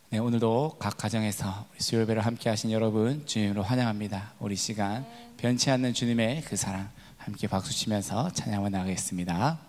네, 오늘도 각 가정에서 우리 수요예배를 함께 하신 여러분 주님으로 환영합니다. 우리 시간 변치 않는 주님의 그 사랑 함께 박수치면서 찬양을 나가겠습니다.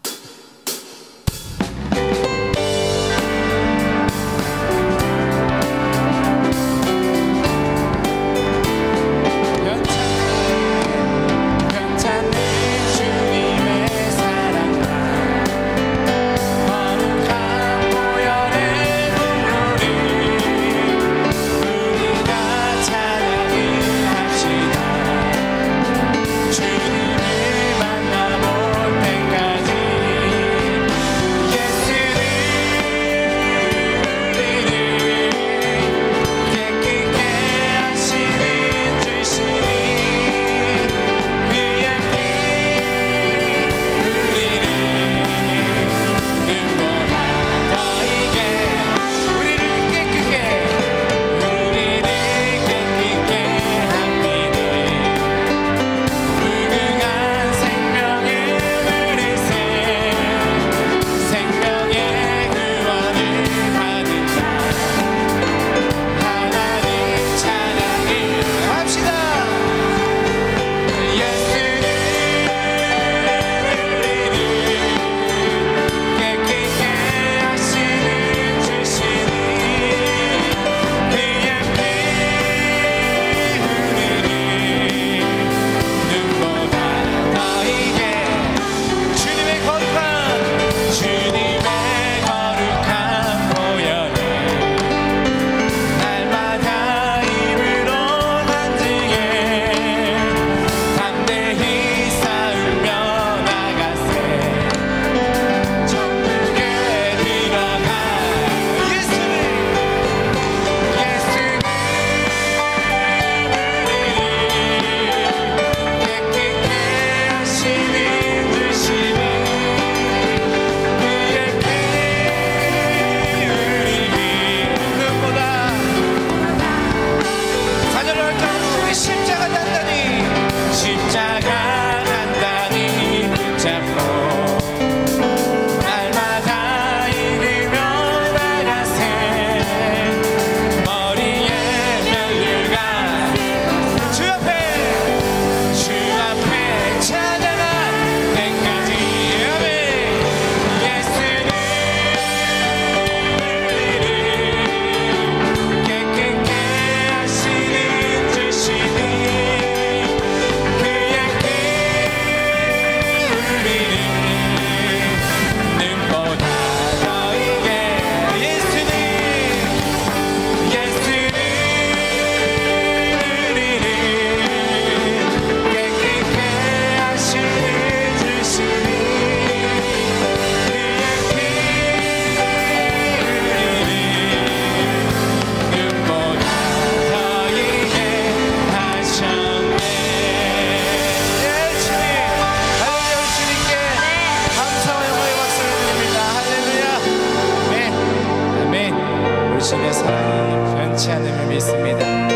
주님의 사랑이 변치 않음을 믿습니다.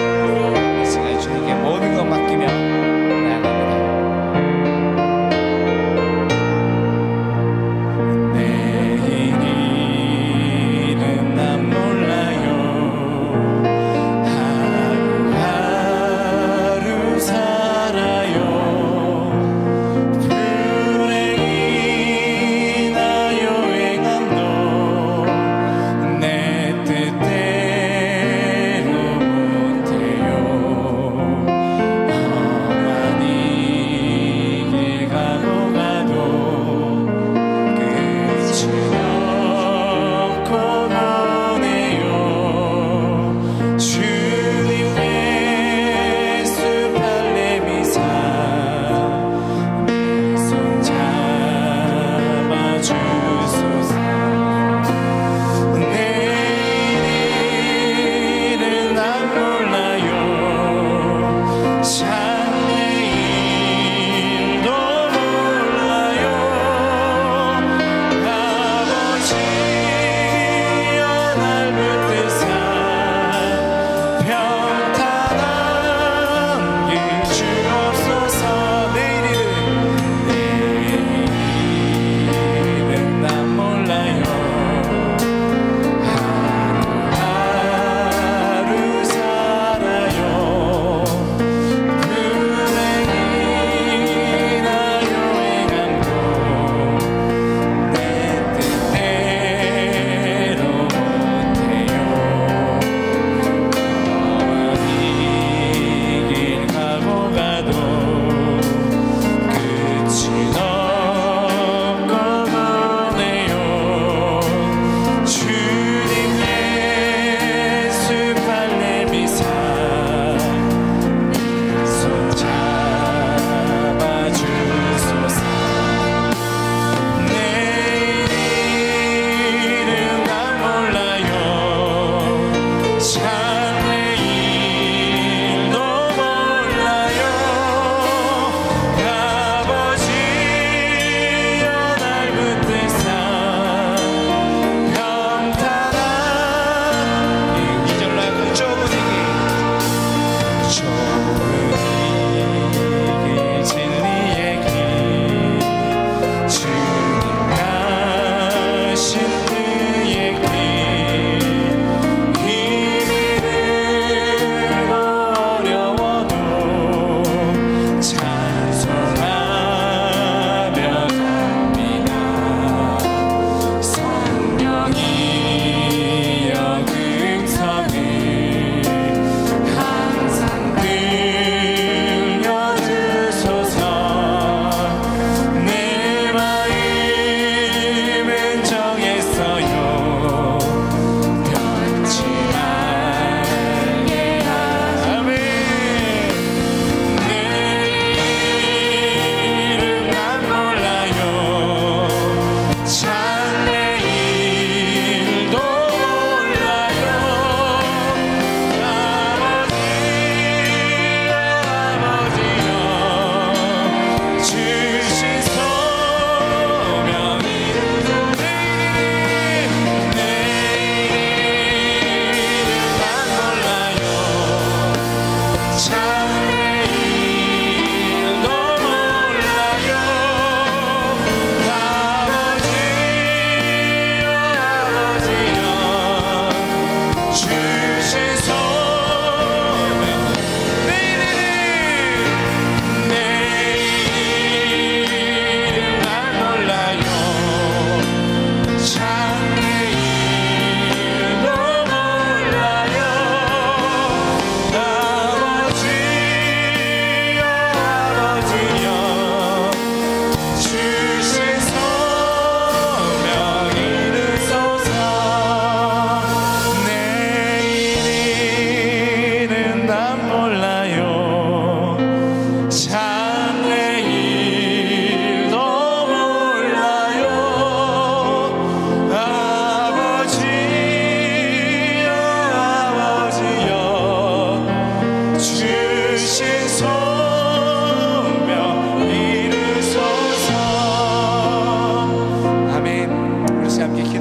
이 시간 주님께 모든 것 맡기며 나아갑니다. 내일은 난 몰라요. 하루하루 살아요. 불행이나 여행함도 내 뜻대로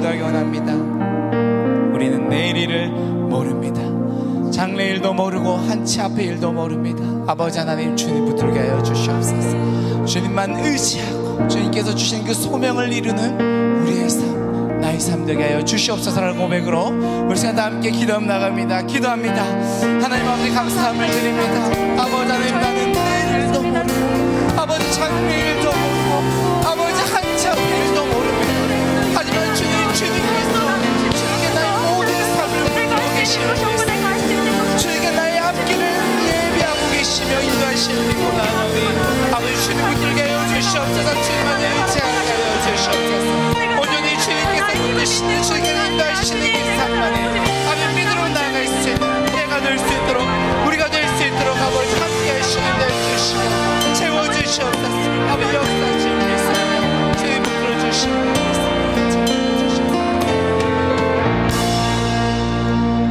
기도하기 원합니다. 우리는 내일 일을 모릅니다. 장래일도 모르고 한치 앞의 일도 모릅니다. 아버지 하나님, 주님 붙들게 하여 주시옵소서. 주님만 의지하고 주님께서 주신 그 소명을 이루는 우리의 삶, 나의 삶 되게 하여 주시옵소서라는 고백으로 우리 시간 다 함께 기도하며 나갑니다. 기도합니다. 하나님 아버지, 감사함을 드립니다. 아버지 하나님, 나는 내일도 모르고 아버지 장래일도 모르고 아버지 한치 앞의 일도 모릅니다. 하지만 주님께서 주님께 나의 모든 삶을 붙들고 계시옵소서. 주님께 나의 앞길을 예비하고 계시며 인도하시는구나. 아버지, 주님 붙들게 하여 주시옵소서. 주님만을 의지하게 하여 주시옵소서. 온전히 주님께서 이끄시는 주님께서 인도하시는 그 삶만에 아멘 믿음으로 나아갈 수 있는 때가 될 수 있도록, 우리가 될 수 있도록 아버지 함께 하시는 데 주시고 채워주시옵소서. 아버지 역사 주님께서 주님 붙들어 주시옵소서.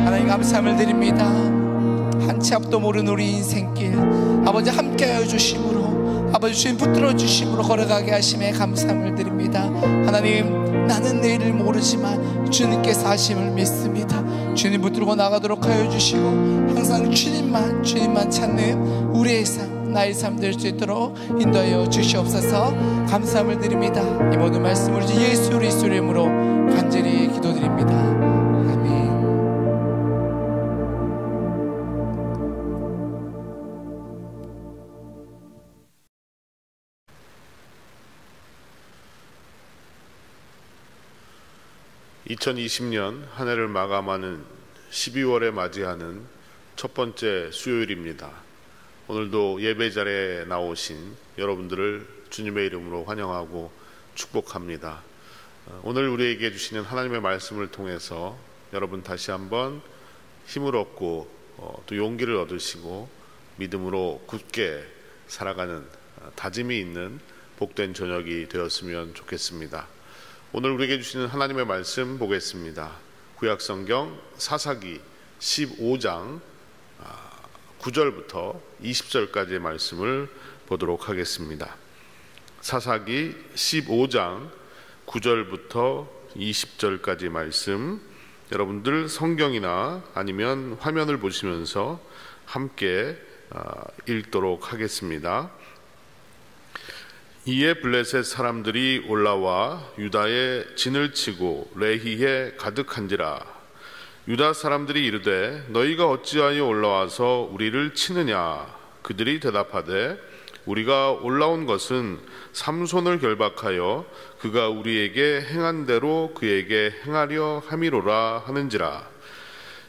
하나님 감사함을 드립니다. 한치 앞도 모르는 우리 인생길 아버지 함께하여 주심으로, 아버지 주님 붙들어 주심으로 걸어가게 하심에 감사함을 드립니다. 하나님, 나는 내일을 모르지만 주님께서 하심을 믿습니다. 주님 붙들고 나가도록 하여 주시고 항상 주님만 찾는 우리의 삶, 나의 삶 될 수 있도록 인도하여 주시옵소서. 감사함을 드립니다. 이 모든 말씀을 예수 그리스도의 이름으로 간절히 기도드립니다. 아멘. 2020년 한 해를 마감하는 12월에 맞이하는 첫 번째 수요일입니다. 오늘도 예배 자리에 나오신 여러분들을 주님의 이름으로 환영하고 축복합니다. 오늘 우리에게 주시는 하나님의 말씀을 통해서 여러분 다시 한번 힘을 얻고 또 용기를 얻으시고 믿음으로 굳게 살아가는 다짐이 있는 복된 저녁이 되었으면 좋겠습니다. 오늘 우리에게 주시는 하나님의 말씀 보겠습니다. 구약성경 사사기 15장 9절부터 20절까지의 말씀을 보도록 하겠습니다. 사사기 15장 9절부터 20절까지 말씀, 여러분들 성경이나 아니면 화면을 보시면서 함께 읽도록 하겠습니다. 이에 블레셋 사람들이 올라와 유다에 진을 치고 레히에 가득한지라. 유다 사람들이 이르되 너희가 어찌하여 올라와서 우리를 치느냐. 그들이 대답하되 우리가 올라온 것은 삼손을 결박하여 그가 우리에게 행한 대로 그에게 행하려 함이로라 하는지라.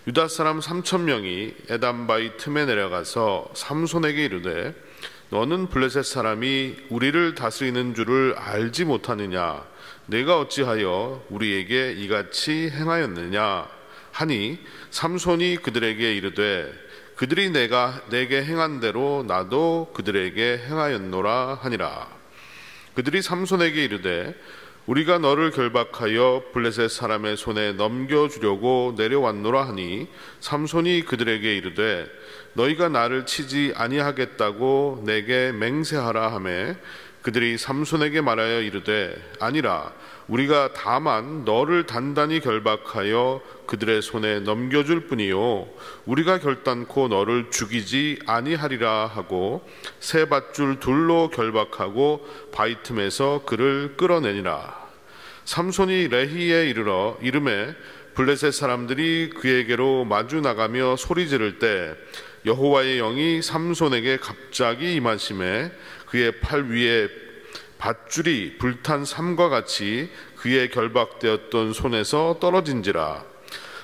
유다 사람 3,000명이 에담바위 틈에 내려가서 삼손에게 이르되 너는 블레셋 사람이 우리를 다스리는 줄을 알지 못하느냐. 내가 어찌하여 우리에게 이같이 행하였느냐 하니 삼손이 그들에게 이르되 그들이 내게 행한 대로 나도 그들에게 행하였노라 하니라. 그들이 삼손에게 이르되 우리가 너를 결박하여 블레셋 사람의 손에 넘겨주려고 내려왔노라 하니 삼손이 그들에게 이르되 너희가 나를 치지 아니하겠다고 내게 맹세하라 하매 그들이 삼손에게 말하여 이르되 아니라 우리가 다만 너를 단단히 결박하여 그들의 손에 넘겨줄 뿐이요 우리가 결단코 너를 죽이지 아니하리라 하고 새 밧줄 둘로 결박하고 바위 틈에서 그를 끌어내니라. 삼손이 레히에 이르러 이름에 블레셋 사람들이 그에게로 마주 나가며 소리 지를 때 여호와의 영이 삼손에게 갑자기 임하심에 그의 팔 위에 밧줄이 불탄 삼과 같이 그의 결박되었던 손에서 떨어진지라.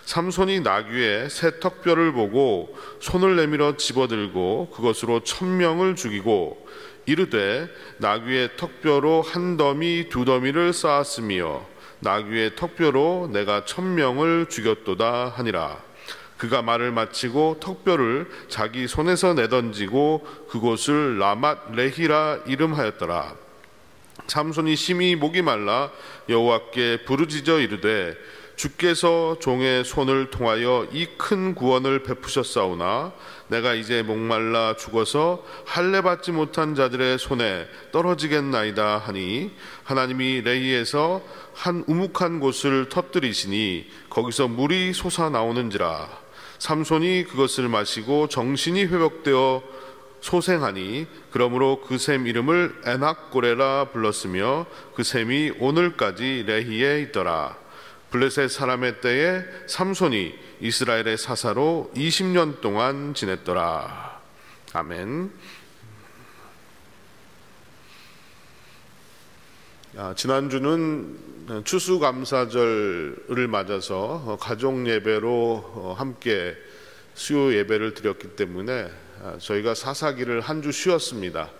삼손이 나귀의 새 턱뼈를 보고 손을 내밀어 집어들고 그것으로 1,000명을 죽이고 이르되 나귀의 턱뼈로 한 더미 두 더미를 쌓았으며 나귀의 턱뼈로 내가 1,000명을 죽였도다 하니라. 그가 말을 마치고 턱뼈를 자기 손에서 내던지고 그곳을 라맛 레히라 이름하였더라. 삼손이 심히 목이 말라 여호와께 부르짖어 이르되 주께서 종의 손을 통하여 이 큰 구원을 베푸셨사오나 내가 이제 목말라 죽어서 할례 받지 못한 자들의 손에 떨어지겠나이다 하니 하나님이 레히에서 한 우묵한 곳을 터뜨리시니 거기서 물이 솟아나오는지라. 삼손이 그것을 마시고 정신이 회복되어 소생하니 그러므로 그 샘 이름을 에낙고레라 불렀으며 그 샘이 오늘까지 레히에 있더라. 블레셋 사람의 때에 삼손이 이스라엘의 사사로 20년 동안 지냈더라. 아멘. 지난주는 추수감사절을 맞아서 가족 예배로 함께 수요 예배를 드렸기 때문에 저희가 사사기를 한 주 쉬었습니다.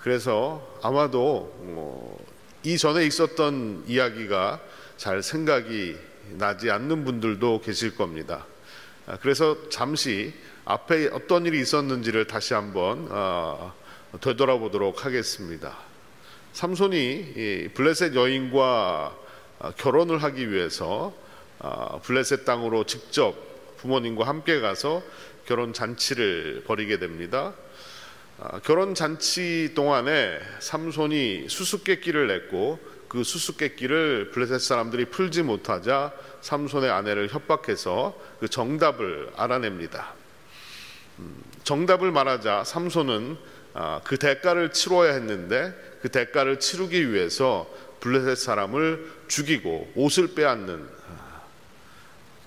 그래서 아마도 이전에 있었던 이야기가 잘 생각이 나지 않는 분들도 계실 겁니다. 그래서 잠시 앞에 어떤 일이 있었는지를 다시 한번 되돌아보도록 하겠습니다. 삼손이 블레셋 여인과 결혼을 하기 위해서 블레셋 땅으로 직접 부모님과 함께 가서 결혼 잔치를 벌이게 됩니다. 결혼 잔치 동안에 삼손이 수수께끼를 냈고 그 수수께끼를 블레셋 사람들이 풀지 못하자 삼손의 아내를 협박해서 그 정답을 알아냅니다. 정답을 말하자 삼손은 그 대가를 치러야 했는데 그 대가를 치르기 위해서 블레셋 사람을 죽이고 옷을 빼앗는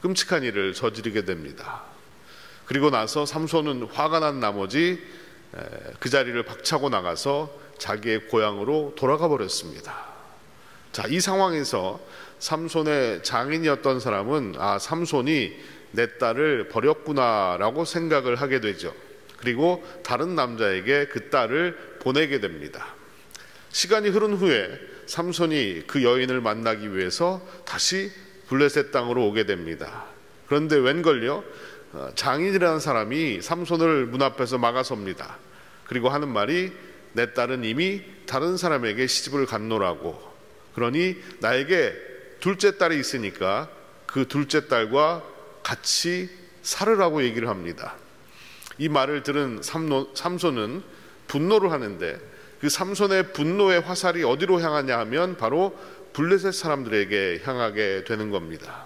끔찍한 일을 저지르게 됩니다. 그리고 나서 삼손은 화가 난 나머지 그 자리를 박차고 나가서 자기의 고향으로 돌아가 버렸습니다. 자, 이 상황에서 삼손의 장인이었던 사람은 삼손이 내 딸을 버렸구나라고 생각을 하게 되죠. 그리고 다른 남자에게 그 딸을 보내게 됩니다. 시간이 흐른 후에 삼손이 그 여인을 만나기 위해서 다시 블레셋 땅으로 오게 됩니다. 그런데 웬걸요? 장인이라는 사람이 삼손을 문 앞에서 막아섭니다. 그리고 하는 말이 내 딸은 이미 다른 사람에게 시집을 갔노라고. 그러니 나에게 둘째 딸이 있으니까 그 둘째 딸과 같이 살으라고 얘기를 합니다. 이 말을 들은 삼손은 분노를 하는데 그 삼손의 분노의 화살이 어디로 향하냐 하면 바로 블레셋 사람들에게 향하게 되는 겁니다.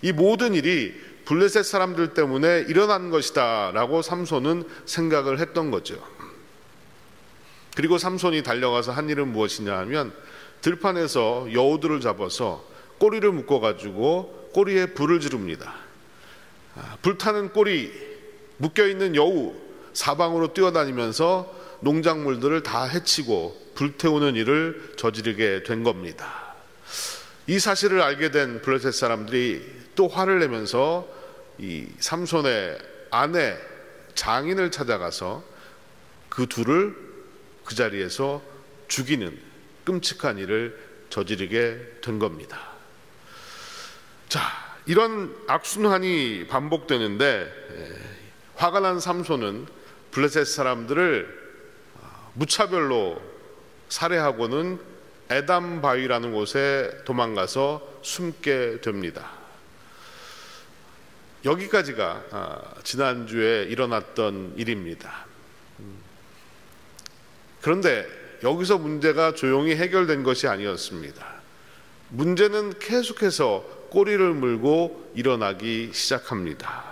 이 모든 일이 블레셋 사람들 때문에 일어난 것이다 라고 삼손은 생각을 했던 거죠. 그리고 삼손이 달려가서 한 일은 무엇이냐 하면 들판에서 여우들을 잡아서 꼬리를 묶어가지고 꼬리에 불을 지릅니다. 불타는 꼬리 묶여있는 여우 사방으로 뛰어다니면서 농작물들을 다 해치고 불태우는 일을 저지르게 된 겁니다. 이 사실을 알게 된 블레셋 사람들이 또 화를 내면서 이 삼손의 아내 장인을 찾아가서 그 둘을 그 자리에서 죽이는 끔찍한 일을 저지르게 된 겁니다. 자, 이런 악순환이 반복되는데 화가 난 삼손은 블레셋 사람들을 무차별로 살해하고는 에담 바위라는 곳에 도망가서 숨게 됩니다. 여기까지가 지난주에 일어났던 일입니다. 그런데 여기서 문제가 조용히 해결된 것이 아니었습니다. 문제는 계속해서 꼬리를 물고 일어나기 시작합니다.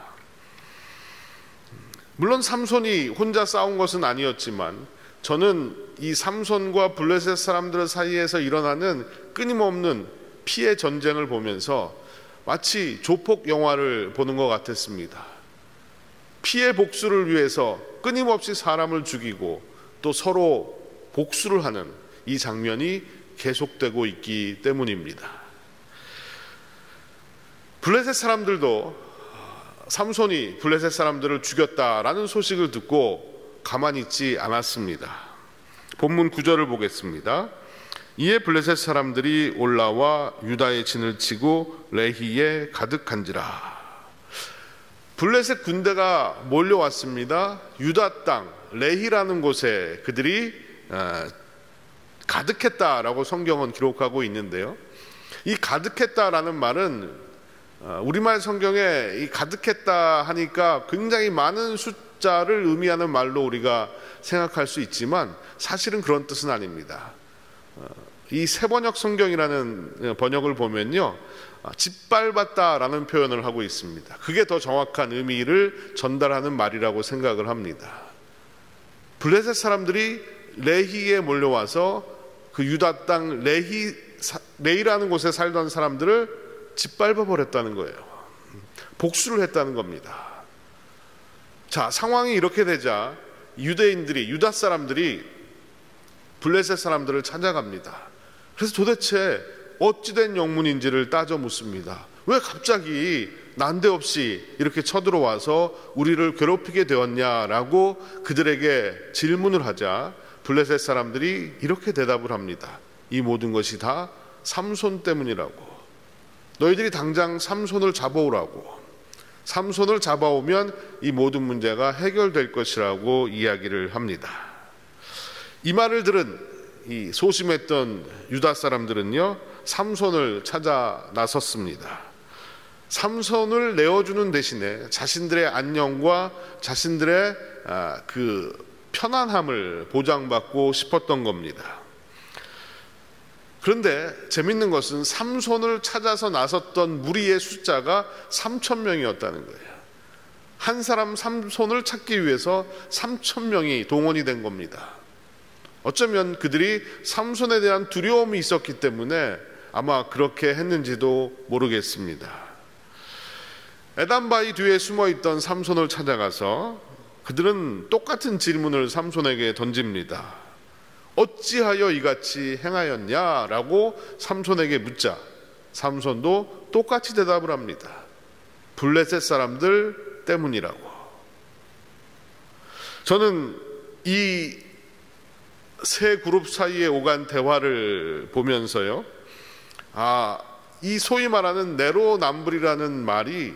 물론 삼손이 혼자 싸운 것은 아니었지만 저는 이 삼손과 블레셋 사람들 사이에서 일어나는 끊임없는 피해 전쟁을 보면서 마치 조폭 영화를 보는 것 같았습니다. 피해 복수를 위해서 끊임없이 사람을 죽이고 또 서로 복수를 하는 이 장면이 계속되고 있기 때문입니다. 블레셋 사람들도 삼손이 블레셋 사람들을 죽였다라는 소식을 듣고 가만히 있지 않았습니다. 본문 9절을 보겠습니다. 이에 블레셋 사람들이 올라와 유다의 진을 치고 레히에 가득한지라. 블레셋 군대가 몰려왔습니다. 유다 땅 레히라는 곳에 그들이 가득했다라고 성경은 기록하고 있는데요. 이 가득했다라는 말은 우리말 성경에 이 가득했다 하니까 굉장히 많은 숫자를 의미하는 말로 우리가 생각할 수 있지만 사실은 그런 뜻은 아닙니다. 이 새번역 성경이라는 번역을 보면요, 짓밟았다라는 표현을 하고 있습니다. 그게 더 정확한 의미를 전달하는 말이라고 생각을 합니다. 블레셋 사람들이 레히에 몰려와서 그 유다 땅 레히라는 곳에 살던 사람들을 짓밟아 버렸다는 거예요. 복수를 했다는 겁니다. 자, 상황이 이렇게 되자 유다 사람들이 블레셋 사람들을 찾아갑니다. 그래서 도대체 어찌된 영문인지를 따져 묻습니다. 왜 갑자기 난데없이 이렇게 쳐들어와서 우리를 괴롭히게 되었냐라고 그들에게 질문을 하자 블레셋 사람들이 이렇게 대답을 합니다. 이 모든 것이 다 삼손 때문이라고. 너희들이 당장 삼손을 잡아오라고. 삼손을 잡아오면 이 모든 문제가 해결될 것이라고 이야기를 합니다. 이 말을 들은 이 소심했던 유다 사람들은요, 삼손을 찾아 나섰습니다. 삼손을 내어주는 대신에 자신들의 안녕과 자신들의 그 편안함을 보장받고 싶었던 겁니다. 그런데 재밌는 것은 삼손을 찾아서 나섰던 무리의 숫자가 3,000명이었다는 거예요. 한 사람 삼손을 찾기 위해서 3,000명이 동원이 된 겁니다. 어쩌면 그들이 삼손에 대한 두려움이 있었기 때문에 아마 그렇게 했는지도 모르겠습니다. 에단바위 뒤에 숨어있던 삼손을 찾아가서 그들은 똑같은 질문을 삼손에게 던집니다. 어찌하여 이같이 행하였냐라고 삼손에게 묻자 삼손도 똑같이 대답을 합니다. 블레셋 사람들 때문이라고. 저는 이 세 그룹 사이에 오간 대화를 보면서요, 이 소위 말하는 내로남불이라는 말이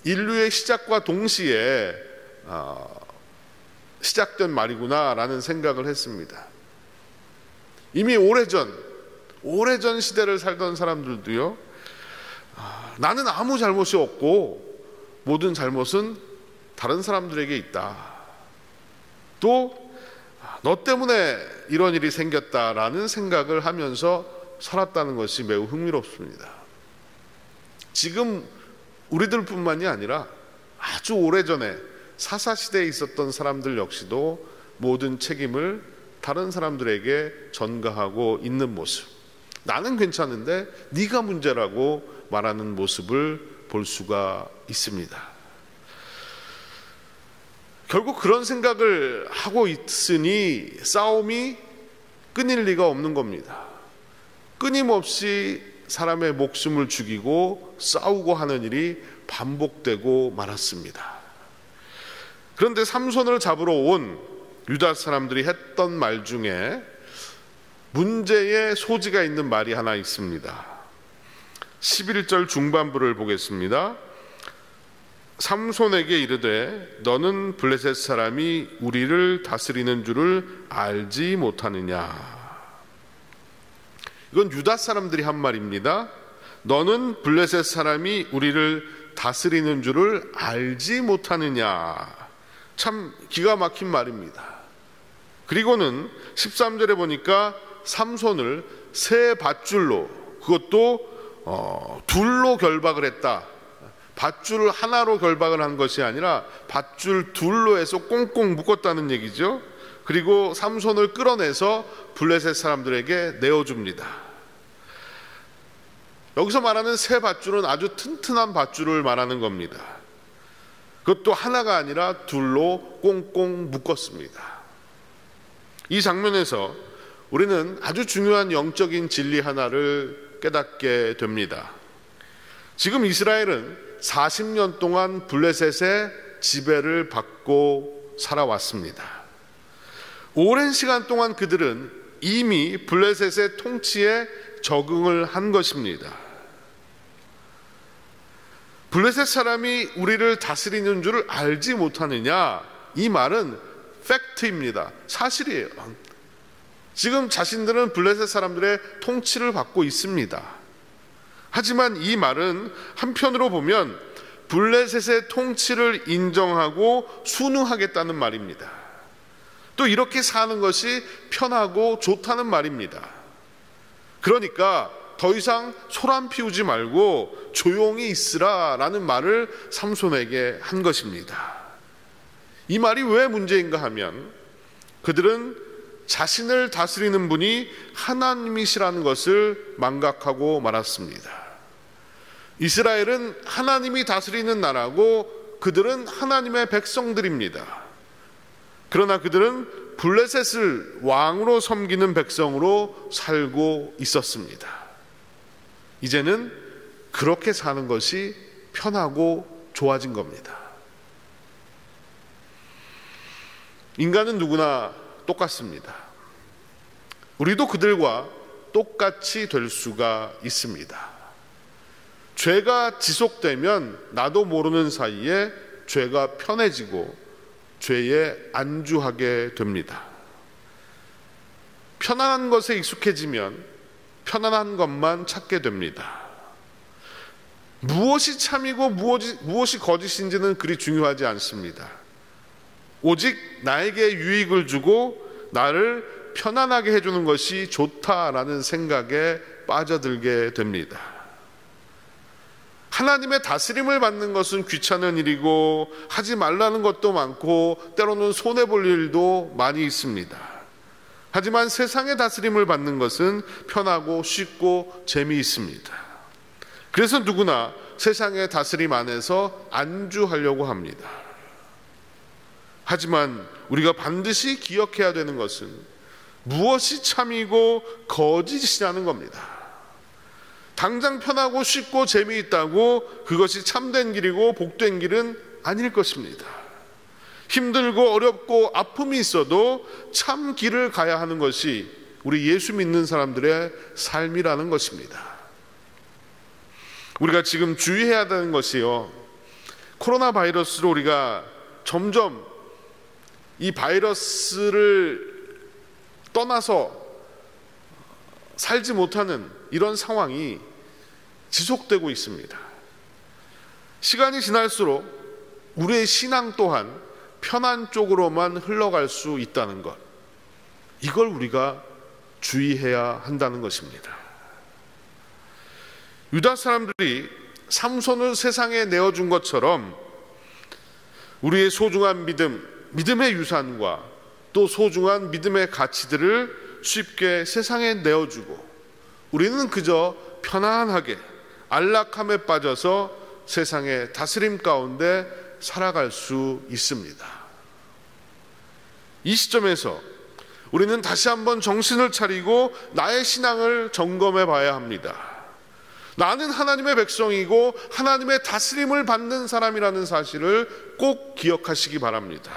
인류의 시작과 동시에 시작된 말이구나라는 생각을 했습니다. 이미 오래전 시대를 살던 사람들도요, 나는 아무 잘못이 없고 모든 잘못은 다른 사람들에게 있다. 또 너 때문에 이런 일이 생겼다라는 생각을 하면서 살았다는 것이 매우 흥미롭습니다. 지금 우리들뿐만이 아니라 아주 오래전에 사사시대에 있었던 사람들 역시도 모든 책임을 다른 사람들에게 전가하고 있는 모습, 나는 괜찮은데 네가 문제라고 말하는 모습을 볼 수가 있습니다. 결국 그런 생각을 하고 있으니 싸움이 끊일 리가 없는 겁니다. 끊임없이 사람의 목숨을 죽이고 싸우고 하는 일이 반복되고 말았습니다. 그런데 삼손을 잡으러 온 유다 사람들이 했던 말 중에 문제의 소지가 있는 말이 하나 있습니다. 11절 중반부를 보겠습니다. 삼손에게 이르되 너는 블레셋 사람이 우리를 다스리는 줄을 알지 못하느냐. 이건 유다 사람들이 한 말입니다. 너는 블레셋 사람이 우리를 다스리는 줄을 알지 못하느냐. 참 기가 막힌 말입니다. 그리고는 13절에 보니까 삼손을 새 밧줄로, 그것도 둘로 결박을 했다. 밧줄을 하나로 결박을 한 것이 아니라 밧줄 둘로 해서 꽁꽁 묶었다는 얘기죠. 그리고 삼손을 끌어내서 블레셋 사람들에게 내어줍니다. 여기서 말하는 새 밧줄은 아주 튼튼한 밧줄을 말하는 겁니다. 그것도 하나가 아니라 둘로 꽁꽁 묶었습니다. 이 장면에서 우리는 아주 중요한 영적인 진리 하나를 깨닫게 됩니다. 지금 이스라엘은 40년 동안 블레셋의 지배를 받고 살아왔습니다. 오랜 시간 동안 그들은 이미 블레셋의 통치에 적응을 한 것입니다. 블레셋 사람이 우리를 다스리는 줄을 알지 못하느냐, 이 말은 팩트입니다. 사실이에요. 지금 자신들은 블레셋 사람들의 통치를 받고 있습니다. 하지만 이 말은 한편으로 보면 블레셋의 통치를 인정하고 순응하겠다는 말입니다. 또 이렇게 사는 것이 편하고 좋다는 말입니다. 그러니까 더 이상 소란 피우지 말고 조용히 있으라 라는 말을 삼손에게 한 것입니다. 이 말이 왜 문제인가 하면 그들은 자신을 다스리는 분이 하나님이시라는 것을 망각하고 말았습니다. 이스라엘은 하나님이 다스리는 나라고 그들은 하나님의 백성들입니다. 그러나 그들은 블레셋을 왕으로 섬기는 백성으로 살고 있었습니다. 이제는 그렇게 사는 것이 편하고 좋아진 겁니다. 인간은 누구나 똑같습니다. 우리도 그들과 똑같이 될 수가 있습니다. 죄가 지속되면 나도 모르는 사이에 죄가 편해지고 죄에 안주하게 됩니다. 편안한 것에 익숙해지면 편안한 것만 찾게 됩니다. 무엇이 참이고 무엇이 거짓인지는 그리 중요하지 않습니다. 오직 나에게 유익을 주고 나를 편안하게 해주는 것이 좋다라는 생각에 빠져들게 됩니다. 하나님의 다스림을 받는 것은 귀찮은 일이고 하지 말라는 것도 많고 때로는 손해볼 일도 많이 있습니다. 하지만 세상의 다스림을 받는 것은 편하고 쉽고 재미있습니다. 그래서 누구나 세상의 다스림 안에서 안주하려고 합니다. 하지만 우리가 반드시 기억해야 되는 것은 무엇이 참이고 거짓이라는 겁니다. 당장 편하고 쉽고 재미있다고 그것이 참된 길이고 복된 길은 아닐 것입니다. 힘들고 어렵고 아픔이 있어도 참 길을 가야 하는 것이 우리 예수 믿는 사람들의 삶이라는 것입니다. 우리가 지금 주의해야 되는 것이요, 코로나 바이러스로 우리가 점점 이 바이러스를 떠나서 살지 못하는 이런 상황이 지속되고 있습니다. 시간이 지날수록 우리의 신앙 또한 편한 쪽으로만 흘러갈 수 있다는 것, 이걸 우리가 주의해야 한다는 것입니다. 유다 사람들이 삼손을 세상에 내어준 것처럼 우리의 소중한 믿음의 유산과 또 소중한 믿음의 가치들을 쉽게 세상에 내어주고 우리는 그저 편안하게 안락함에 빠져서 세상의 다스림 가운데 살아갈 수 있습니다. 이 시점에서 우리는 다시 한번 정신을 차리고 나의 신앙을 점검해 봐야 합니다. 나는 하나님의 백성이고 하나님의 다스림을 받는 사람이라는 사실을 꼭 기억하시기 바랍니다.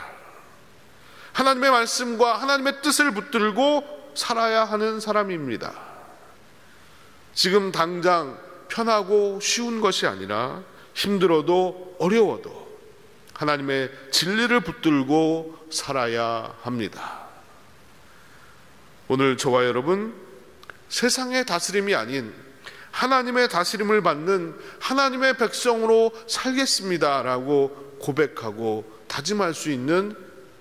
하나님의 말씀과 하나님의 뜻을 붙들고 살아야 하는 사람입니다. 지금 당장 편하고 쉬운 것이 아니라 힘들어도 어려워도 하나님의 진리를 붙들고 살아야 합니다. 오늘 저와 여러분, 세상의 다스림이 아닌 하나님의 다스림을 받는 하나님의 백성으로 살겠습니다라고 고백하고 다짐할 수 있는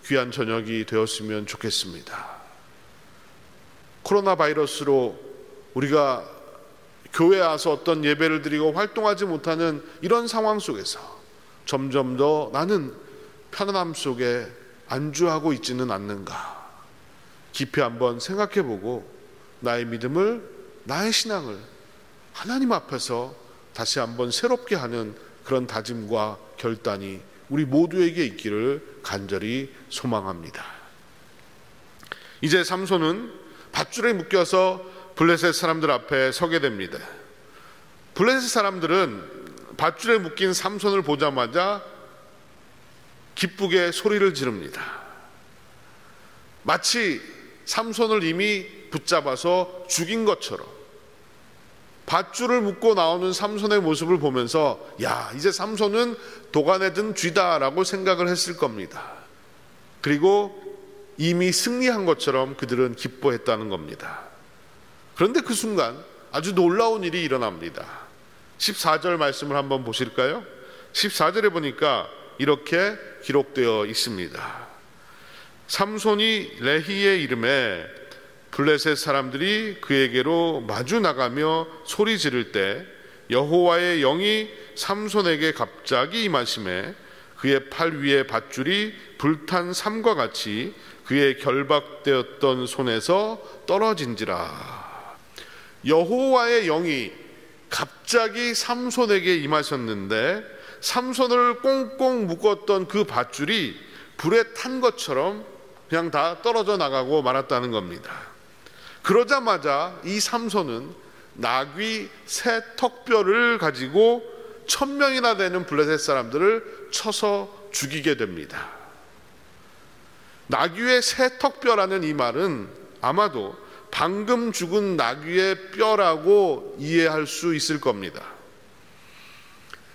귀한 저녁이 되었으면 좋겠습니다. 코로나 바이러스로 우리가 교회에 와서 어떤 예배를 드리고 활동하지 못하는 이런 상황 속에서 점점 더 나는 편안함 속에 안주하고 있지는 않는가, 깊이 한번 생각해보고 나의 믿음을, 나의 신앙을 하나님 앞에서 다시 한번 새롭게 하는 그런 다짐과 결단이 우리 모두에게 있기를 간절히 소망합니다. 이제 삼손은 밧줄에 묶여서 블레셋 사람들 앞에 서게 됩니다. 블레셋 사람들은 밧줄에 묶인 삼손을 보자마자 기쁘게 소리를 지릅니다. 마치 삼손을 이미 붙잡아서 죽인 것처럼 밧줄을 묶고 나오는 삼손의 모습을 보면서 야, 이제 삼손은 도간에 든 쥐다라고 생각을 했을 겁니다. 그리고 이미 승리한 것처럼 그들은 기뻐했다는 겁니다. 그런데 그 순간 아주 놀라운 일이 일어납니다. 14절 말씀을 한번 보실까요? 14절에 보니까 이렇게 기록되어 있습니다. 삼손이 레히의 이름에 블레셋 사람들이 그에게로 마주 나가며 소리 지를 때 여호와의 영이 삼손에게 갑자기 임하심에 그의 팔 위에 밧줄이 불탄 삼과 같이 그의 결박되었던 손에서 떨어진지라. 여호와의 영이 갑자기 삼손에게 임하셨는데 삼손을 꽁꽁 묶었던 그 밧줄이 불에 탄 것처럼 그냥 다 떨어져 나가고 말았다는 겁니다. 그러자마자 이 삼손은 나귀 새 턱뼈를 가지고 1000명이나 되는 블레셋 사람들을 쳐서 죽이게 됩니다. 나귀의 새 턱뼈라는 이 말은 아마도 방금 죽은 나귀의 뼈라고 이해할 수 있을 겁니다.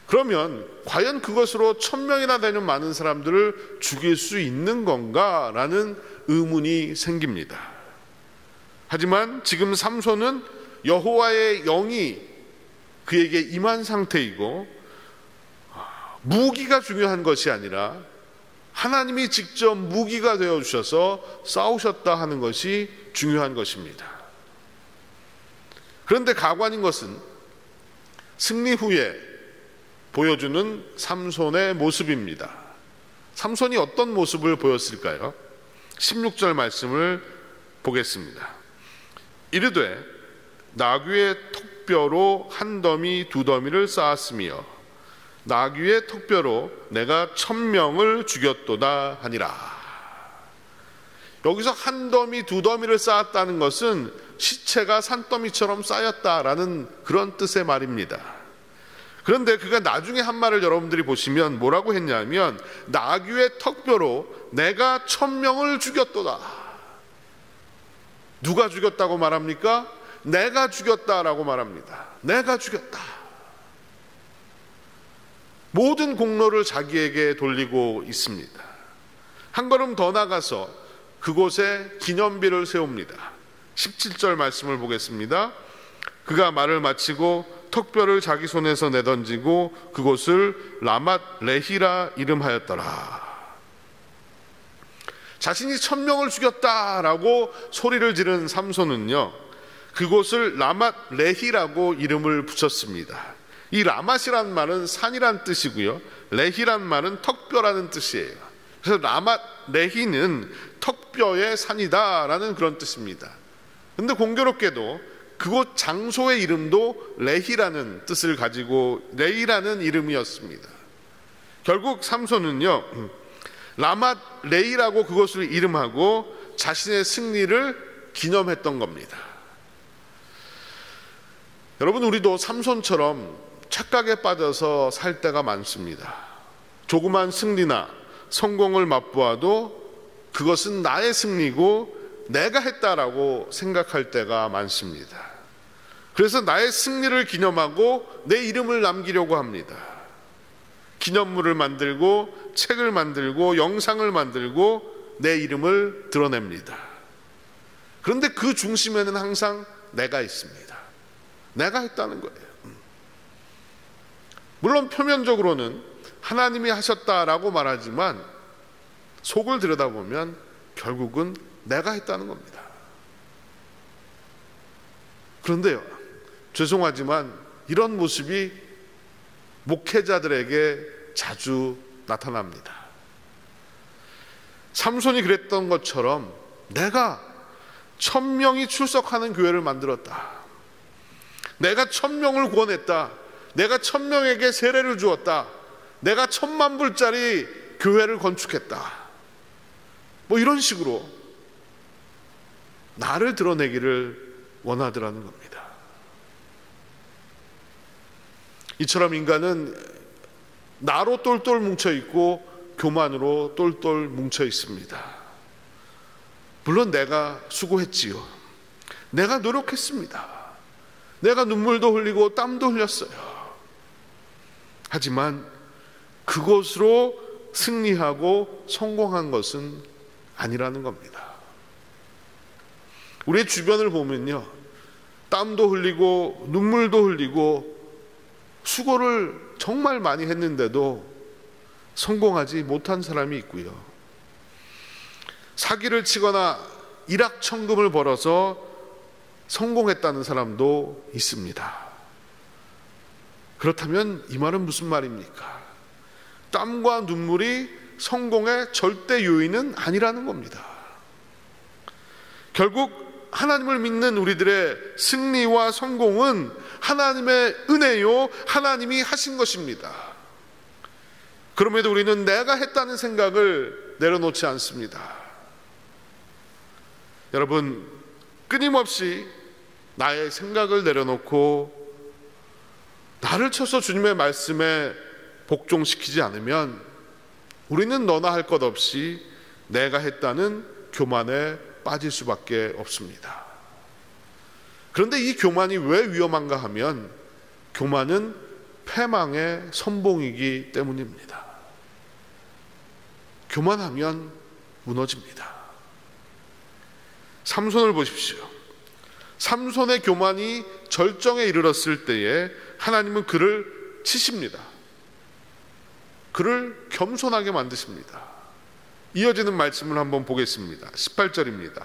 그러면 과연 그것으로 1000명이나 되는 많은 사람들을 죽일 수 있는 건가라는 의문이 생깁니다. 하지만 지금 삼손은 여호와의 영이 그에게 임한 상태이고 무기가 중요한 것이 아니라 하나님이 직접 무기가 되어주셔서 싸우셨다 하는 것이 중요한 것입니다. 그런데 가관인 것은 승리 후에 보여주는 삼손의 모습입니다. 삼손이 어떤 모습을 보였을까요? 16절 말씀을 보겠습니다. 이르되 나귀의 턱뼈로 한 더미 두 더미를 쌓았으며 나귀의 턱뼈로 내가 1000명을 죽였도다 하니라. 여기서 한 더미 두 더미를 쌓았다는 것은 시체가 산더미처럼 쌓였다라는 그런 뜻의 말입니다. 그런데 그가 나중에 한 말을 여러분들이 보시면 뭐라고 했냐면 나귀의 턱뼈로 내가 1000명을 죽였도다. 누가 죽였다고 말합니까? 내가 죽였다라고 말합니다. 내가 죽였다. 모든 공로를 자기에게 돌리고 있습니다. 한 걸음 더 나가서 그곳에 기념비를 세웁니다. 17절 말씀을 보겠습니다. 그가 말을 마치고 턱뼈를 자기 손에서 내던지고 그곳을 라맛 레히라 이름하였더라. 자신이 1000명을 죽였다라고 소리를 지른 삼손은요, 그곳을 라맛 레히라고 이름을 붙였습니다. 이 라맛이란 말은 산이란 뜻이고요, 레히란 말은 턱뼈라는 뜻이에요. 그래서 라맛 레히는 턱뼈의 산이다라는 그런 뜻입니다. 근데 공교롭게도 그곳 장소의 이름도 레히라는 뜻을 가지고 레히라는 이름이었습니다. 결국 삼손은요, 라맛 레히라고 그것을 이름하고 자신의 승리를 기념했던 겁니다. 여러분, 우리도 삼손처럼 착각에 빠져서 살 때가 많습니다. 조그만 승리나 성공을 맛보아도 그것은 나의 승리고 내가 했다라고 생각할 때가 많습니다. 그래서 나의 승리를 기념하고 내 이름을 남기려고 합니다. 기념물을 만들고 책을 만들고 영상을 만들고 내 이름을 드러냅니다. 그런데 그 중심에는 항상 내가 있습니다. 내가 했다는 거예요. 물론 표면적으로는 하나님이 하셨다라고 말하지만 속을 들여다보면 결국은 내가 했다는 겁니다. 그런데요, 죄송하지만 이런 모습이 목회자들에게 자주 나타납니다. 삼손이 그랬던 것처럼 내가 1000명이 출석하는 교회를 만들었다. 내가 1000명을 구원했다. 내가 1000명에게 세례를 주었다. 내가 1000만 불짜리 교회를 건축했다. 뭐 이런 식으로 나를 드러내기를 원하더라는 겁니다. 이처럼 인간은 나로 똘똘 뭉쳐 있고 교만으로 똘똘 뭉쳐 있습니다. 물론 내가 수고했지요. 내가 노력했습니다. 내가 눈물도 흘리고 땀도 흘렸어요. 하지만 그것으로 승리하고 성공한 것은 아니라는 겁니다. 우리의 주변을 보면요, 땀도 흘리고 눈물도 흘리고 수고를 정말 많이 했는데도 성공하지 못한 사람이 있고요. 사기를 치거나 일확천금을 벌어서 성공했다는 사람도 있습니다. 그렇다면 이 말은 무슨 말입니까? 땀과 눈물이 성공의 절대 요인은 아니라는 겁니다. 결국 하나님을 믿는 우리들의 승리와 성공은 하나님의 은혜요, 하나님이 하신 것입니다. 그럼에도 우리는 내가 했다는 생각을 내려놓지 않습니다. 여러분, 끊임없이 나의 생각을 내려놓고 나를 쳐서 주님의 말씀에 복종시키지 않으면 우리는 너나 할 것 없이 내가 했다는 교만에 빠질 수밖에 없습니다. 그런데 이 교만이 왜 위험한가 하면 교만은 패망의 선봉이기 때문입니다. 교만하면 무너집니다. 삼손을 보십시오. 삼손의 교만이 절정에 이르렀을 때에 하나님은 그를 치십니다. 그를 겸손하게 만드십니다. 이어지는 말씀을 한번 보겠습니다. 18절입니다.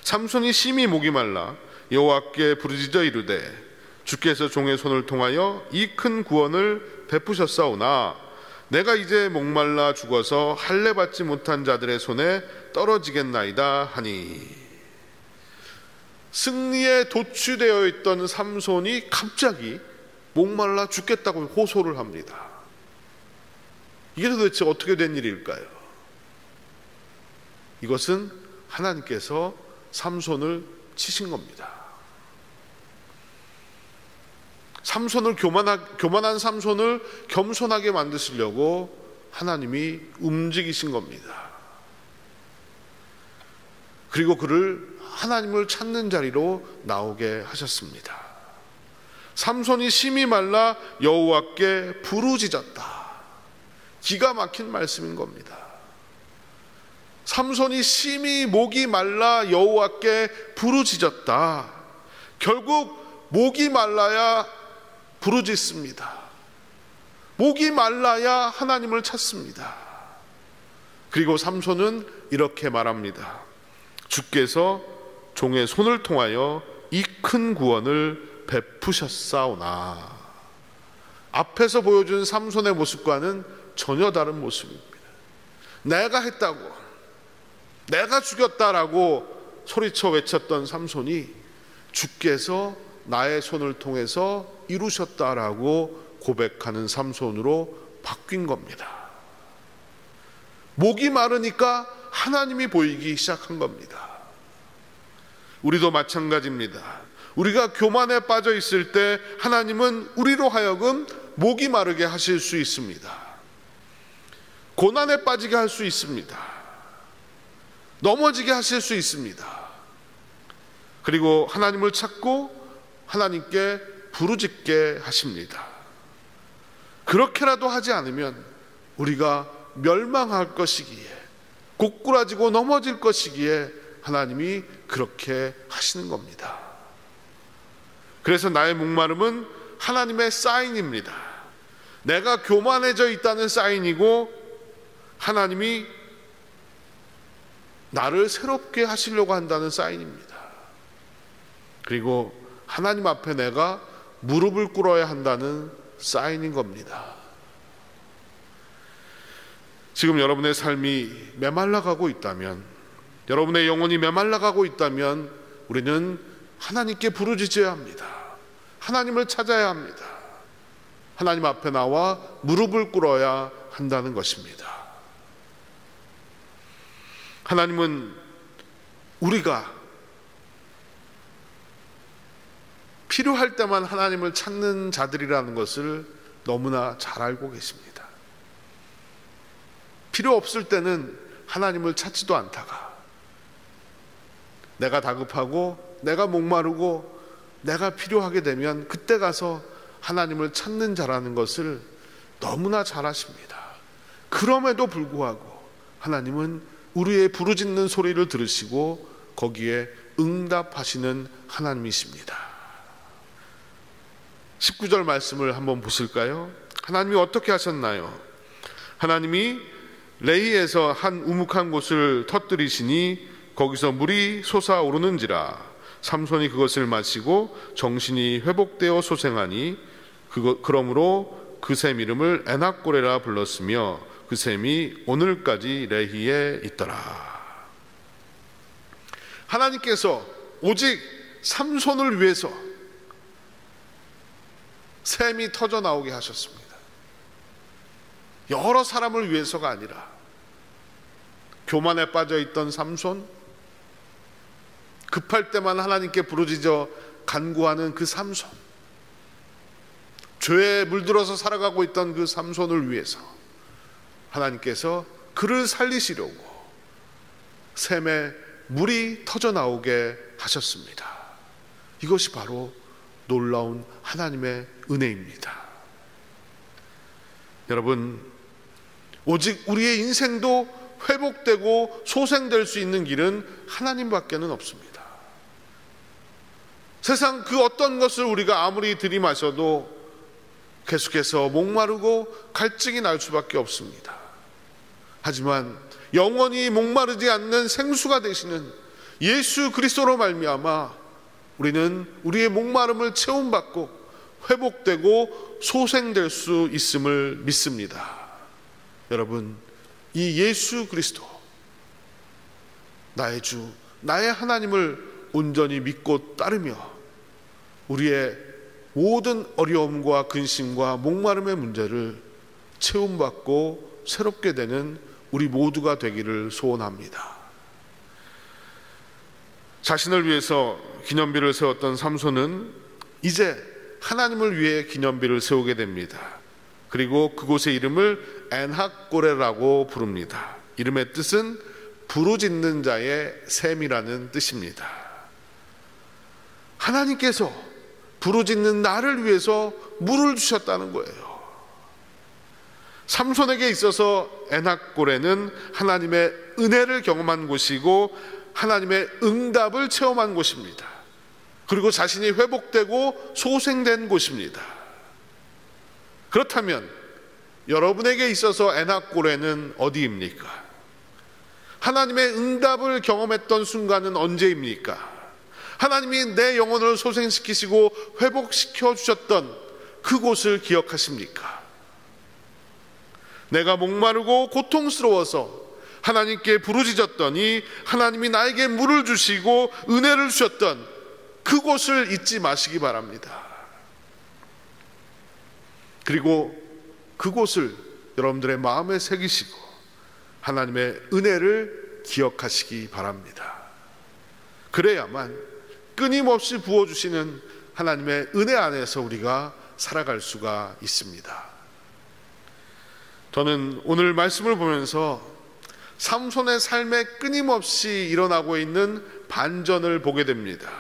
삼손이 심히 목이 말라 여호와께 부르짖어 이르되 주께서 종의 손을 통하여 이 큰 구원을 베푸셨사오나 내가 이제 목말라 죽어서 할례 받지 못한 자들의 손에 떨어지겠나이다 하니, 승리에 도취되어 있던 삼손이 갑자기 목말라 죽겠다고 호소를 합니다. 이게 도대체 어떻게 된 일일까요? 이것은 하나님께서 삼손을 치신 겁니다. 삼손을 교만한 삼손을 겸손하게 만드시려고 하나님이 움직이신 겁니다. 그리고 그를 하나님을 찾는 자리로 나오게 하셨습니다. 삼손이 심히 말라 여호와께 부르짖었다. 기가 막힌 말씀인 겁니다. 삼손이 심히 목이 말라 여호와께 부르짖었다. 결국 목이 말라야 부르짖습니다. 목이 말라야 하나님을 찾습니다. 그리고 삼손은 이렇게 말합니다. 주께서 종의 손을 통하여 이 큰 구원을 베푸셨사오나. 앞에서 보여준 삼손의 모습과는 전혀 다른 모습입니다. 내가 했다고, 내가 죽였다라고 소리쳐 외쳤던 삼손이 주께서 나의 손을 통해서 이루셨다라고 고백하는 삼손으로 바뀐 겁니다. 목이 마르니까 하나님이 보이기 시작한 겁니다. 우리도 마찬가지입니다. 우리가 교만에 빠져 있을 때 하나님은 우리로 하여금 목이 마르게 하실 수 있습니다. 고난에 빠지게 할 수 있습니다. 넘어지게 하실 수 있습니다. 그리고 하나님을 찾고 하나님께 부르짖게 하십니다. 그렇게라도 하지 않으면 우리가 멸망할 것이기에, 고꾸라지고 넘어질 것이기에 하나님이 그렇게 하시는 겁니다. 그래서 나의 목마름은 하나님의 사인입니다. 내가 교만해져 있다는 사인이고, 하나님이 나를 새롭게 하시려고 한다는 사인입니다. 그리고 하나님 앞에 내가 무릎을 꿇어야 한다는 사인인 겁니다. 지금 여러분의 삶이 메말라가고 있다면, 여러분의 영혼이 메말라가고 있다면 우리는 하나님께 부르짖어야 합니다. 하나님을 찾아야 합니다. 하나님 앞에 나와 무릎을 꿇어야 한다는 것입니다. 하나님은 우리가 필요할 때만 하나님을 찾는 자들이라는 것을 너무나 잘 알고 계십니다. 필요 없을 때는 하나님을 찾지도 않다가, 내가 다급하고 내가 목마르고 내가 필요하게 되면 그때 가서 하나님을 찾는 자라는 것을 너무나 잘 아십니다. 그럼에도 불구하고 하나님은 우리의 부르짖는 소리를 들으시고 거기에 응답하시는 하나님이십니다. 19절 말씀을 한번 보실까요? 하나님이 어떻게 하셨나요? 하나님이 레히에서 한 우묵한 곳을 터뜨리시니 거기서 물이 솟아오르는지라. 삼손이 그것을 마시고 정신이 회복되어 소생하니 그러므로 그 샘 이름을 에낙고레라 불렀으며 그 샘이 오늘까지 레히에 있더라. 하나님께서 오직 삼손을 위해서 샘이 터져 나오게 하셨습니다. 여러 사람을 위해서가 아니라 교만에 빠져 있던 삼손, 급할 때만 하나님께 부르짖어 간구하는 그 삼손, 죄에 물들어서 살아가고 있던 그 삼손을 위해서 하나님께서 그를 살리시려고 샘에 물이 터져 나오게 하셨습니다. 이것이 바로 놀라운 하나님의 은혜입니다. 여러분, 오직 우리의 인생도 회복되고 소생될 수 있는 길은 하나님밖에는 없습니다. 세상 그 어떤 것을 우리가 아무리 들이마셔도 계속해서 목마르고 갈증이 날 수밖에 없습니다. 하지만 영원히 목마르지 않는 생수가 되시는 예수 그리스도로 말미암아 우리는 우리의 목마름을 채움받고 회복되고 소생될 수 있음을 믿습니다. 여러분, 이 예수 그리스도, 나의 주, 나의 하나님을 온전히 믿고 따르며 우리의 모든 어려움과 근심과 목마름의 문제를 채움받고 새롭게 되는 우리 모두가 되기를 소원합니다. 자신을 위해서 기념비를 세웠던 삼손은 이제 하나님을 위해 기념비를 세우게 됩니다. 그리고 그곳의 이름을 엔학고레라고 부릅니다. 이름의 뜻은 부르짖는 자의 샘이라는 뜻입니다. 하나님께서 부르짖는 나를 위해서 물을 주셨다는 거예요. 삼손에게 있어서 엔학고레는 하나님의 은혜를 경험한 곳이고 하나님의 응답을 체험한 곳입니다. 그리고 자신이 회복되고 소생된 곳입니다. 그렇다면 여러분에게 있어서 엔학고레는 어디입니까? 하나님의 응답을 경험했던 순간은 언제입니까? 하나님이 내 영혼을 소생시키시고 회복시켜 주셨던 그곳을 기억하십니까? 내가 목마르고 고통스러워서 하나님께 부르짖었더니 하나님이 나에게 물을 주시고 은혜를 주셨던 그곳을 잊지 마시기 바랍니다. 그리고 그곳을 여러분들의 마음에 새기시고 하나님의 은혜를 기억하시기 바랍니다. 그래야만 끊임없이 부어주시는 하나님의 은혜 안에서 우리가 살아갈 수가 있습니다. 저는 오늘 말씀을 보면서 삼손의 삶에 끊임없이 일어나고 있는 반전을 보게 됩니다.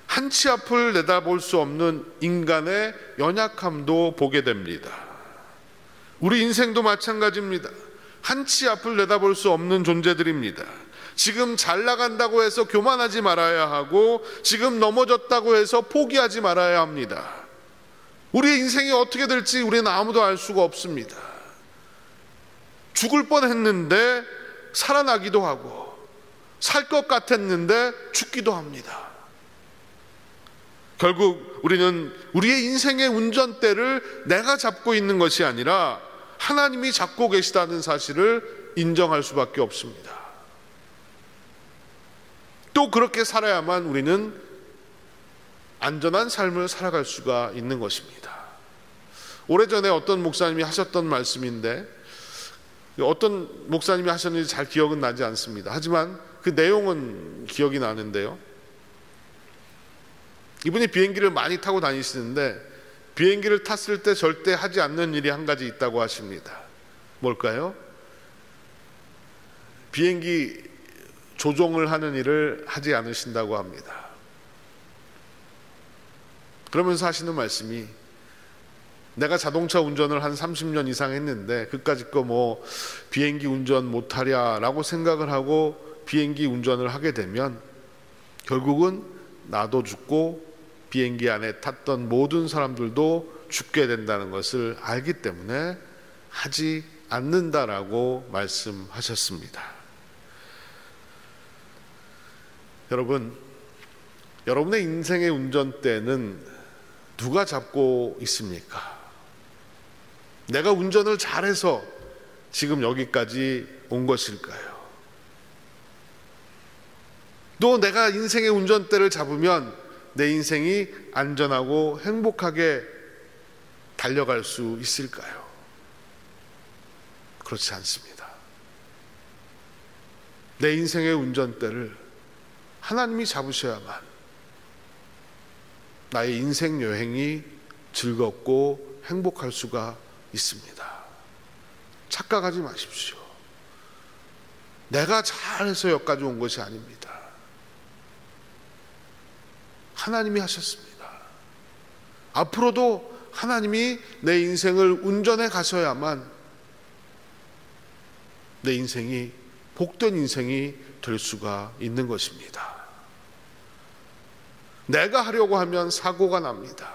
한치 앞을 내다볼 수 없는 인간의 연약함도 보게 됩니다. 우리 인생도 마찬가지입니다. 한치 앞을 내다볼 수 없는 존재들입니다. 지금 잘 나간다고 해서 교만하지 말아야 하고 지금 넘어졌다고 해서 포기하지 말아야 합니다. 우리의 인생이 어떻게 될지 우리는 아무도 알 수가 없습니다. 죽을 뻔했는데 살아나기도 하고 살 것 같았는데 죽기도 합니다. 결국 우리는 우리의 인생의 운전대를 내가 잡고 있는 것이 아니라 하나님이 잡고 계시다는 사실을 인정할 수밖에 없습니다. 또 그렇게 살아야만 우리는 안전한 삶을 살아갈 수가 있는 것입니다. 오래전에 어떤 목사님이 하셨던 말씀인데 어떤 목사님이 하셨는지 잘 기억은 나지 않습니다. 하지만 그 내용은 기억이 나는데요, 이분이 비행기를 많이 타고 다니시는데 비행기를 탔을 때 절대 하지 않는 일이 한 가지 있다고 하십니다. 뭘까요? 비행기 조종을 하는 일을 하지 않으신다고 합니다. 그러면서 하시는 말씀이, 내가 자동차 운전을 한 30년 이상 했는데 그까짓 거 뭐 비행기 운전 못하랴라고 생각을 하고 비행기 운전을 하게 되면 결국은 나도 죽고 비행기 안에 탔던 모든 사람들도 죽게 된다는 것을 알기 때문에 하지 않는다라고 말씀하셨습니다. 여러분, 여러분의 인생의 운전대는 누가 잡고 있습니까? 내가 운전을 잘해서 지금 여기까지 온 것일까요? 또 내가 인생의 운전대를 잡으면 내 인생이 안전하고 행복하게 달려갈 수 있을까요? 그렇지 않습니다. 내 인생의 운전대를 하나님이 잡으셔야만 나의 인생 여행이 즐겁고 행복할 수가 있습니다. 착각하지 마십시오. 내가 잘해서 여기까지 온 것이 아닙니다. 하나님이 하셨습니다. 앞으로도 하나님이 내 인생을 운전해 가셔야만 내 인생이 복된 인생이 될 수가 있는 것입니다. 내가 하려고 하면 사고가 납니다.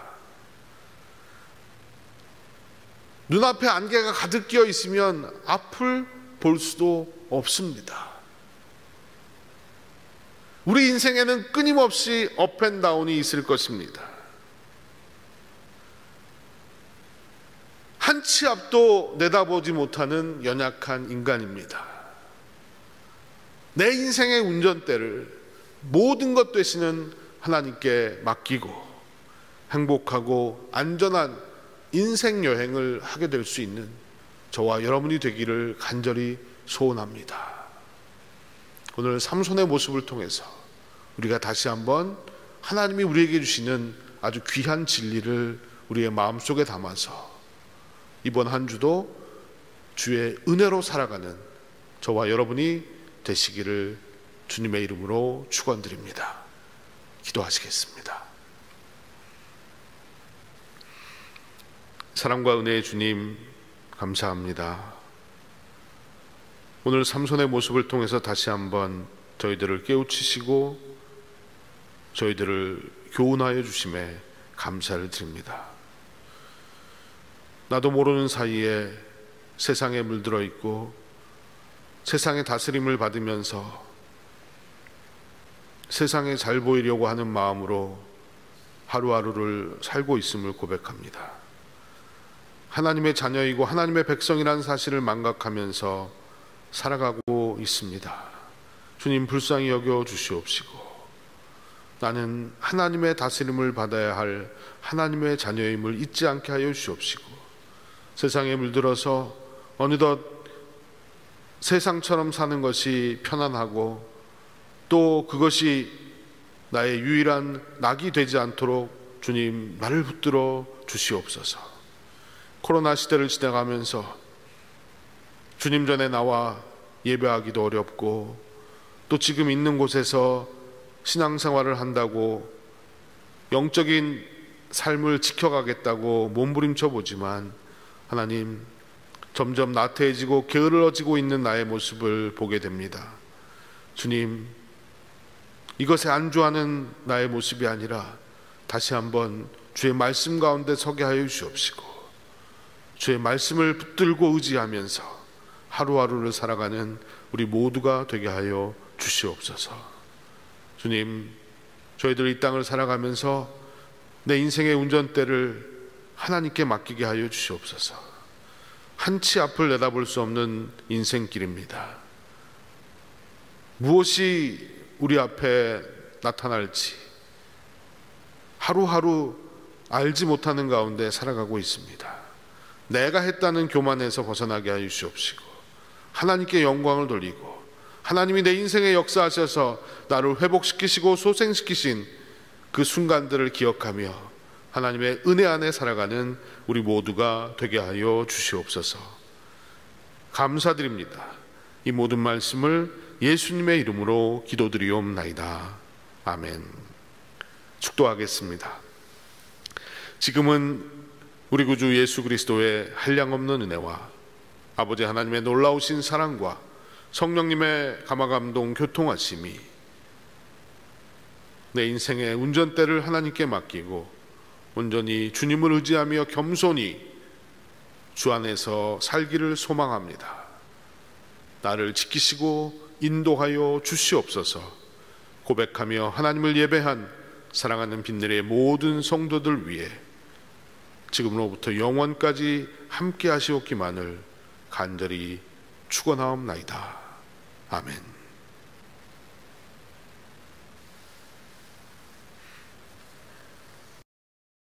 눈앞에 안개가 가득 끼어 있으면 앞을 볼 수도 없습니다. 우리 인생에는 끊임없이 업앤다운이 있을 것입니다. 한 치 앞도 내다보지 못하는 연약한 인간입니다. 내 인생의 운전대를 모든 것 되시는 하나님께 맡기고 행복하고 안전한 인생 여행을 하게 될 수 있는 저와 여러분이 되기를 간절히 소원합니다. 오늘 삼손의 모습을 통해서 우리가 다시 한번 하나님이 우리에게 주시는 아주 귀한 진리를 우리의 마음속에 담아서 이번 한 주도 주의 은혜로 살아가는 저와 여러분이 되시기를 주님의 이름으로 축원드립니다. 기도하시겠습니다. 사랑과 은혜의 주님, 감사합니다. 오늘 삼손의 모습을 통해서 다시 한번 저희들을 깨우치시고 저희들을 교훈하여 주심에 감사를 드립니다. 나도 모르는 사이에 세상에 물들어 있고 세상의 다스림을 받으면서 세상에 잘 보이려고 하는 마음으로 하루하루를 살고 있음을 고백합니다. 하나님의 자녀이고 하나님의 백성이라는 사실을 망각하면서 살아가고 있습니다. 주님, 불쌍히 여겨 주시옵시고 나는 하나님의 다스림을 받아야 할 하나님의 자녀임을 잊지 않게 하여 주시옵시고 세상에 물들어서 어느덧 세상처럼 사는 것이 편안하고 또 그것이 나의 유일한 낙이 되지 않도록 주님 나를 붙들어 주시옵소서. 코로나 시대를 지나가면서 주님 전에 나와 예배하기도 어렵고 또 지금 있는 곳에서 신앙생활을 한다고 영적인 삶을 지켜가겠다고 몸부림쳐 보지만 하나님, 점점 나태해지고 게을러지고 있는 나의 모습을 보게 됩니다. 주님, 이것에 안주하는 나의 모습이 아니라 다시 한번 주의 말씀 가운데 서게 하여 주시옵시고 주의 말씀을 붙들고 의지하면서 하루하루를 살아가는 우리 모두가 되게 하여 주시옵소서. 주님, 저희들 이 땅을 살아가면서 내 인생의 운전대를 하나님께 맡기게 하여 주시옵소서. 한 치 앞을 내다볼 수 없는 인생길입니다. 무엇이 우리 앞에 나타날지 하루하루 알지 못하는 가운데 살아가고 있습니다. 내가 했다는 교만에서 벗어나게 하여 주시옵시고 하나님께 영광을 돌리고 하나님이 내 인생에 역사하셔서 나를 회복시키시고 소생시키신 그 순간들을 기억하며 하나님의 은혜 안에 살아가는 우리 모두가 되게 하여 주시옵소서. 감사드립니다. 이 모든 말씀을 예수님의 이름으로 기도드리옵나이다. 아멘. 축도하겠습니다. 지금은 우리 구주 예수 그리스도의 한량없는 은혜와 아버지 하나님의 놀라우신 사랑과 성령님의 감화감동 교통하심이 내 인생의 운전대를 하나님께 맡기고 온전히 주님을 의지하며 겸손히 주 안에서 살기를 소망합니다. 나를 지키시고 인도하여 주시옵소서. 고백하며 하나님을 예배한 사랑하는 빈들의 모든 성도들 위해 지금으로부터 영원까지 함께 하시옵기만을 간절히 축원하옵나이다. 아멘.